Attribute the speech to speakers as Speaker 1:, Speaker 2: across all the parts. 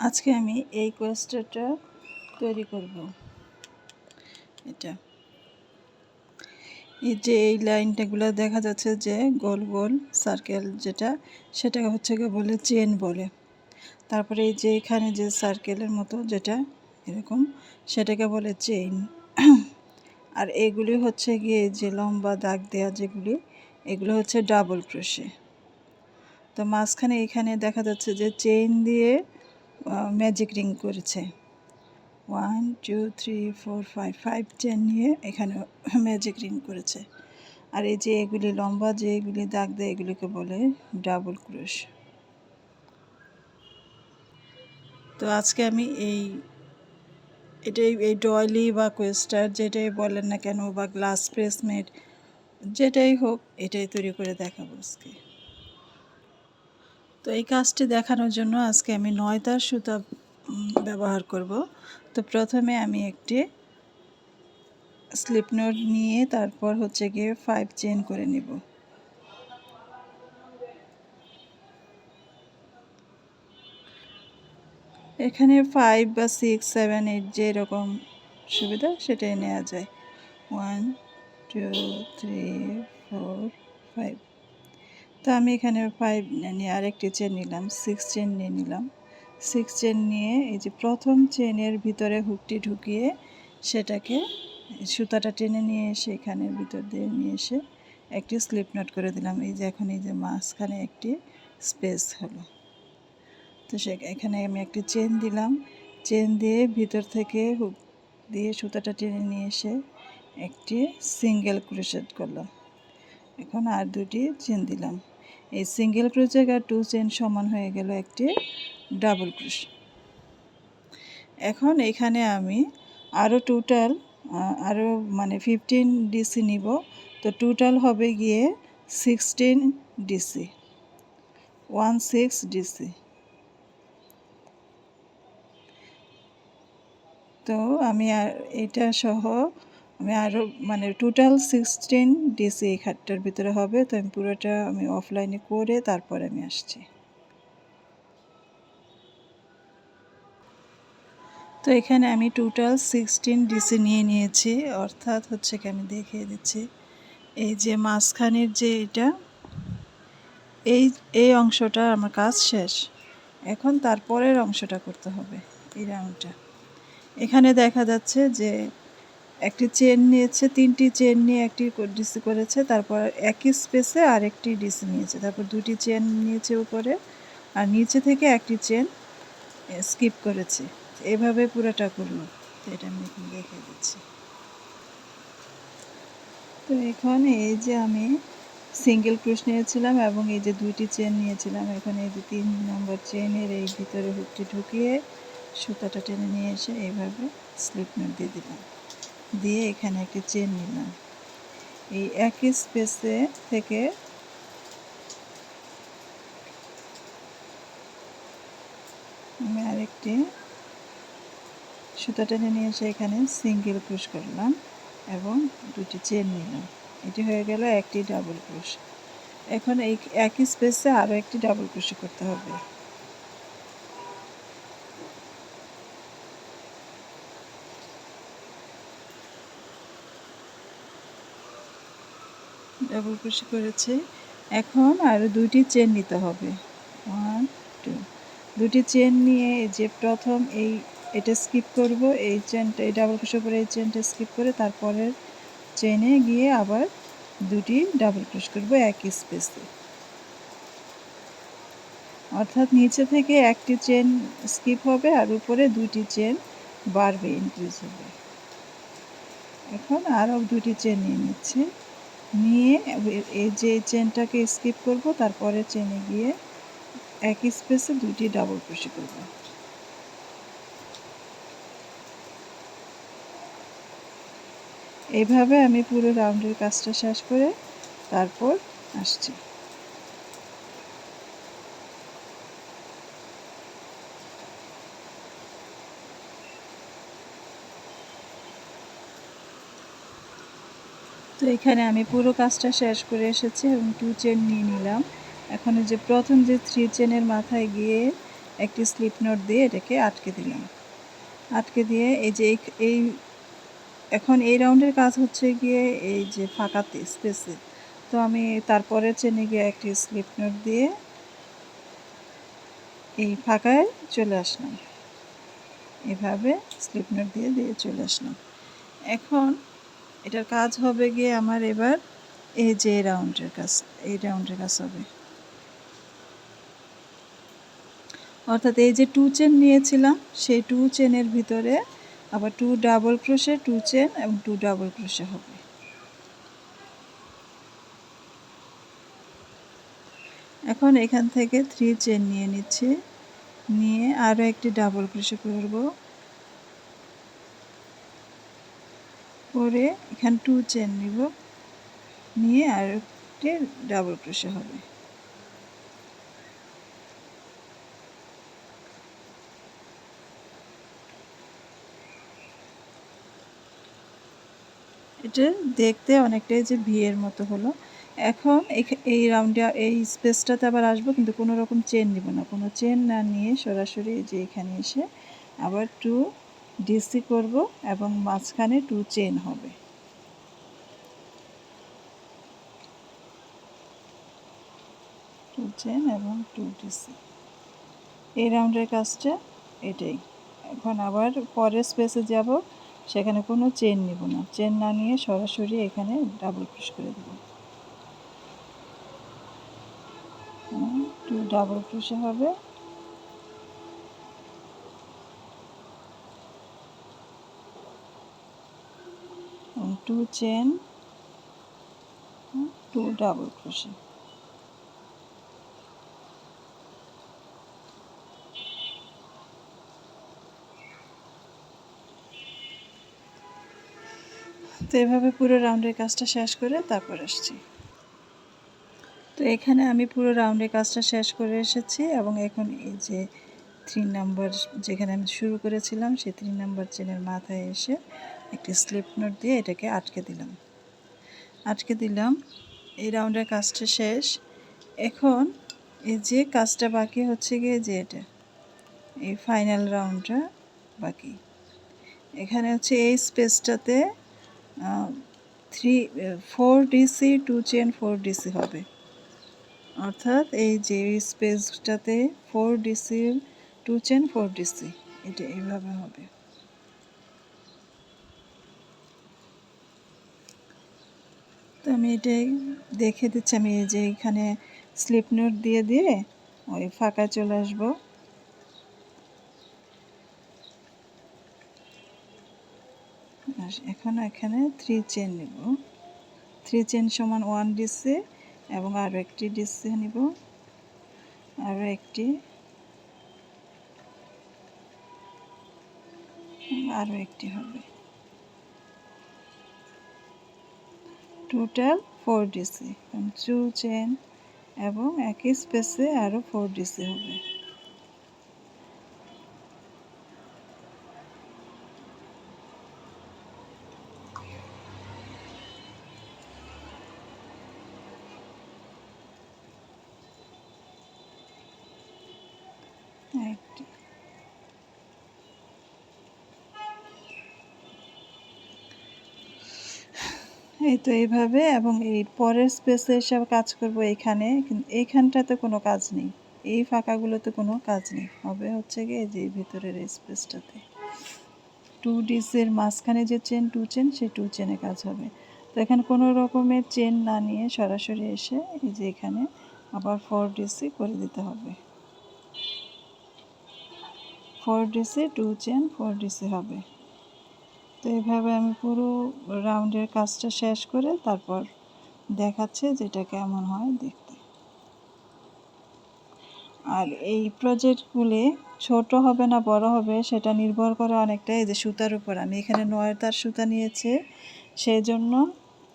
Speaker 1: আজকে আমি এই কোয়েস্টারটা তৈরি করব। এটা এই যে এই লাইনটাগুলো দেখা যাচ্ছে যে গোল গোল সার্কেল, সেটা হচ্ছে গিয়ে বলে চেন বলে। তারপরে এই যে এখানে যে সার্কেলের মতো যেটা এরকম, সেটাকে বলে চেইন। আর এগুলি হচ্ছে গিয়ে যে লম্বা দাগ দেওয়া যেগুলি, এগুলো হচ্ছে ডাবল ক্রোশে। তো মাঝখানে এখানে দেখা যাচ্ছে যে চেইন দিয়ে ম্যাজিক রিং করেছে। 1 2 3 4 5 চেন নিয়ে এখানে ম্যাজিক রিং করেছে। আর এই যে এগুলি লম্বা যে এগুলি দাগ দেয়, এগুলিকে বলে ডাবল ক্রোশ। তো আজকে আমি এটাই এই ডয়লি বা কোয়েস্টার যেটাই বলেন না কেন, বা গ্লাস প্রেসমেট যেটাই হোক, এটাই তৈরি করে দেখাবো আজকে। তো এই কাজটি দেখানোর জন্য আজকে আমি 9 তার সুতা ব্যবহার করব। তো প্রথমে আমি একটি স্লিপ নোট নিয়ে তারপর হচ্ছে গিয়ে 5 চেন করে নিব। এখানে 5 বা 6 7 8 যেরকম সুবিধা সেটাই নেওয়া যায়। 1 2 3 4 5। তো আমি এখানে 5 নিয়ে আরেকটি চেন নিলাম, 6 চেন নিয়ে নিলাম। 6 চেন নিয়ে এই যে প্রথম চেনের ভিতরে হুকটি ঢুকিয়ে সেটাকে সুতাটা টেনে নিয়ে এসে এখানের ভিতর দিয়ে নিয়ে এসে একটি স্লিপ নট করে দিলাম। এই যে এখন এই যে মাঝখানে একটি স্পেস হলো। তো এখানে আমি একটি চেন দিলাম, চেন দিয়ে ভিতর থেকে হুক দিয়ে সুতাটা টেনে নিয়ে এসে একটি সিঙ্গেল ক্রোশেট করলাম। এখন আর দুটি চেন দিলাম। এই সিঙ্গেল ক্রোশেট আর 2 চেন সমান হয়ে গেল একটি ডাবল ক্রোশ। এখন এখানে আমি আরও টোটাল মানে 15 ডিসি নিব। তো টোটাল হবে গিয়ে 16 ডিসি, 16 ডিসি। তো আমি আর এটা সহ আমি আরও মানে টোটাল 16 ডিসি এই খাটটার ভিতরে হবে। তো আমি পুরোটা আমি অফলাইনে করে তারপর আমি আসছি। তো এখানে আমি টোটাল 16 ডিসি নিয়ে নিয়েছি, অর্থাৎ হচ্ছে কি আমি দেখিয়ে দিচ্ছি। এই যে মাঝখানের যে এই এই অংশটা আমার কাজ শেষ। এখন তারপরের অংশটা করতে হবে, এই রাউন্ডটা। এখানে দেখা যাচ্ছে যে একটি চেন নিয়েছে, 3টি চেন নিয়ে একটি ডিসি করেছে, তারপর একই স্পেসে আরেকটি ডিসি নিয়েছে, তারপর 2টি চেন নিয়েছে উপরে, আর নিচে থেকে একটি চেন স্কিপ করেছে। এভাবে পুরোটা করলো। তো এটা আমি এখন দেখিয়ে দিচ্ছি। তো এখানে এই যে আমি সিঙ্গেল ক্রোশ নিয়েছিলাম এবং এই যে 2টি চেন নিয়েছিলাম, এখানে এই যে 3 নম্বর চেনের এই ভিতরে হুকটি ঢুকিয়ে সুতাটা টেনে নিয়ে এসে এইভাবে স্লিপ নোট দিয়ে দিলাম, দিয়ে এখানে একটি চেন নিলাম। এই একই স্পেসে থেকে আমি আরেকটি সুতা টেনে নিয়ে এসে এখানে সিঙ্গেল ক্রোশ করলাম এবং 2টি চেন নিলাম। এটি হয়ে গেল একটি ডাবল ক্রোশ। এখন এই একই স্পেসে আরও একটি ডাবল ক্রোশ করতে হবে। ডাবল ক্রোশ করেছি। এখন আরও 2টি চেন নিতে হবে, 1 2। 2টি চেন নিয়ে যে প্রথম এটা স্কিপ করব, এই চেনটা এই ডাবল ক্রোশ করে এই চেনটা স্কিপ করে তারপরের চেনে গিয়ে আবার 2টি ডাবল ক্রোশ করব একই স্পেসে। অর্থাৎ নিচে থেকে একটি চেন স্কিপ হবে আর উপরে 2টি চেন বাড়বে, ইনক্রিজ হবে। এখন আরও 2টি চেন নিয়ে নিচ্ছি, নিয়ে এই যে চেনটাকে স্কিপ করব তারপরে চেনে গিয়ে একই স্পেসে 2টি ডাবল ক্রোশে করব। এইভাবে আমি পুরো রাউন্ডের কাজটা শেষ করে তারপর আসছি। তো এখানে আমি পুরো কাজটা শেষ করে এসেছি এবং 2 চেন নিয়ে নিলাম। এখন যে প্রথম যে 3 চেনের মাথায় গিয়ে একটি স্লিপ নোট দিয়ে এটাকে আটকে দিলাম। আটকে দিয়ে এই যে এই এখন এই রাউন্ডের কাজ হচ্ছে গিয়ে এই যে ফাঁকাতে স্পেসে, তো আমি তারপরে চেনে গিয়ে একটি স্লিপ নোট দিয়ে এই ফাঁকায় চলে আসলাম, এভাবে স্লিপ নোট দিয়ে দিয়ে চলে আসলাম। এখন এটার কাজ হবে গিয়ে আমার এবার এই যে রাউন্ডের কাজ, এই রাউন্ডের কাজ হবে, অর্থাৎ এই যে 2 চেন নিয়েছিলাম সেই 2 চেনের ভিতরে আবার 2 ডাবল ক্রোশে, 2 চেন এবং 2 ডাবল ক্রোশে হবে। এখন এখান থেকে 3 চেন নিয়ে নিচ্ছি, নিয়ে আরও একটি ডাবল ক্রোশে করব, করে এখানে 2 চেন নিব, নিয়ে আর একটি ডাবল ক্রোশে হবে। এটা দেখতে অনেকটাই যে ভি এর মতো হলো। এখন এই রাউন্ডে এই স্পেসটাতে আবার আসবো, কিন্তু কোনো রকম চেন নিব না, কোনো চেন না নিয়ে সরাসরি যে এখানে এসে আবার 2 ডিসি করব এবং মাঝখানে 2 চেন হবে। 2 চেন এবং 2 ডিসি, এই রাউন্ডের কাজটা এটাই। এখন আবার পরের স্পেসে যাব, সেখানে কোনো চেন নিব না, চেন না নিয়ে সরাসরি এখানে ডাবল ক্রোশ করে দেব, 2 ডাবল ক্রোশে হবে, 2 চেন, 2 ডাবল ক্রোশে। তো এভাবে পুরো রাউন্ডের কাজটা শেষ করে তারপর আসছি। তো এখানে আমি পুরো রাউন্ডের কাজটা শেষ করে এসেছি এবং এখন এই যে 3 নাম্বার যেখানে আমি শুরু করেছিলাম সেই 3 নাম্বার চেনের মাথায় এসে একটি স্লিপ নোট দিয়ে এটাকে আটকে দিলাম। এই রাউন্ডের কাজটা শেষ। এখন এই যে কাজটা বাকি হচ্ছে গিয়ে যে এটা এই ফাইনাল রাউন্ডটা বাকি। এখানে হচ্ছে এই স্পেসটাতে 4 ডিসি 2 চেন 4 ডিসি হবে, অর্থাৎ এই যে স্পেসটাতে 4 ডিসি 2 চেন 4 ডিসি, এটা এইভাবে হবে। তো আমি এটাই দেখে দিচ্ছি, আমি এই যে এখানে স্লিপ নোট দিয়ে দিয়ে ওই ফাঁকায় চলে আসবো। এখন এখানে 3 চেন নিব, 3 চেন সমান 1 ডিসি এবং আরও একটি ডিসি নিব, আরও একটি, আরও একটি হবে, টোটাল 4 ডিসি, 2 চেন এবং একই স্পেসে আরও 4 ডিসি হবে। একটি, এই তো এইভাবে, এবং এই পরের স্পেসে এসে কাজ করব এইখানে, কিন্তু এইখানটাতে কোনো কাজ নেই, এই ফাঁকাগুলোতে কোনো কাজ নেই, হবে হচ্ছে গিয়ে যে ভিতরের এই স্পেসটাতে 2 ডিসির মাঝখানে যে চেন 2 চেন সেই 2 চেনে কাজ হবে। তো এখানে কোনো রকমের চেন না নিয়ে সরাসরি এসে এই যে এখানে আবার 4 ডিসি করে দিতে হবে, 4 ডিসি 2 চেন 4 ডিসি হবে। তো এইভাবে আমি পুরো রাউন্ডের কাজটা শেষ করে তারপর দেখাচ্ছে যেটা কেমন হয় দেখতে। আর এই প্রজেক্টগুলি ছোট হবে না বড় হবে সেটা নির্ভর করে অনেকটা এই যে সুতার উপর। আমি এখানে 9 তার সুতা নিয়েছি, সেই জন্য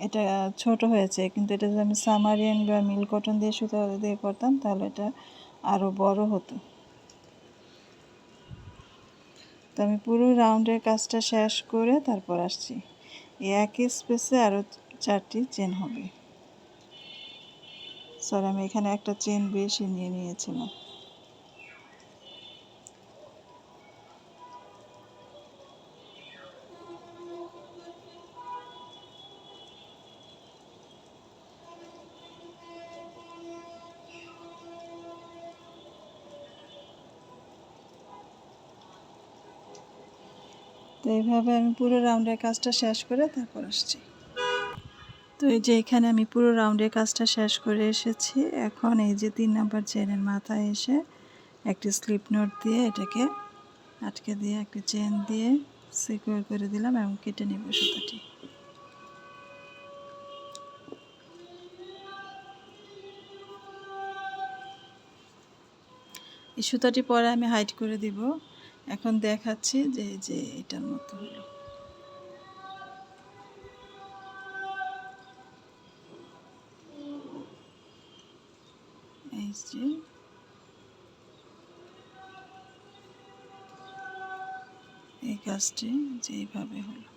Speaker 1: এটা ছোট হয়েছে, কিন্তু এটা যদি আমি সামারিয়ান বা মিল কটন দিয়ে সুতা দিয়ে করতাম তাহলে এটা আরও বড় হতো। তো আমি পুরো রাউন্ডের কাজটা শেষ করে তারপর আসছি। এই একই স্পেসে আরও 4টি চেন হবে। সরি, আমি এখানে একটা চেন বেশি নিয়ে নিয়েছিলাম। তো এইভাবে আমি পুরো রাউন্ডের কাজটা শেষ করে তারপর আসছি। তো এই যে এখানে আমি পুরো রাউন্ডের কাজটা শেষ করে এসেছি। এখন এই যে 3 নাম্বার চেনের মাথায় এসে একটি স্লিপ নোট দিয়ে এটাকে আটকে দিয়ে একটা চেন দিয়ে সিকিউর করে দিলাম এবং কেটে নেব সুতাটি। এই সুতাটি পরে আমি হাইড করে দিব। এখন দেখাচ্ছি যে এই যে এটার মতো হলো। এই যে এই কাজটি যে এইভাবে হলো।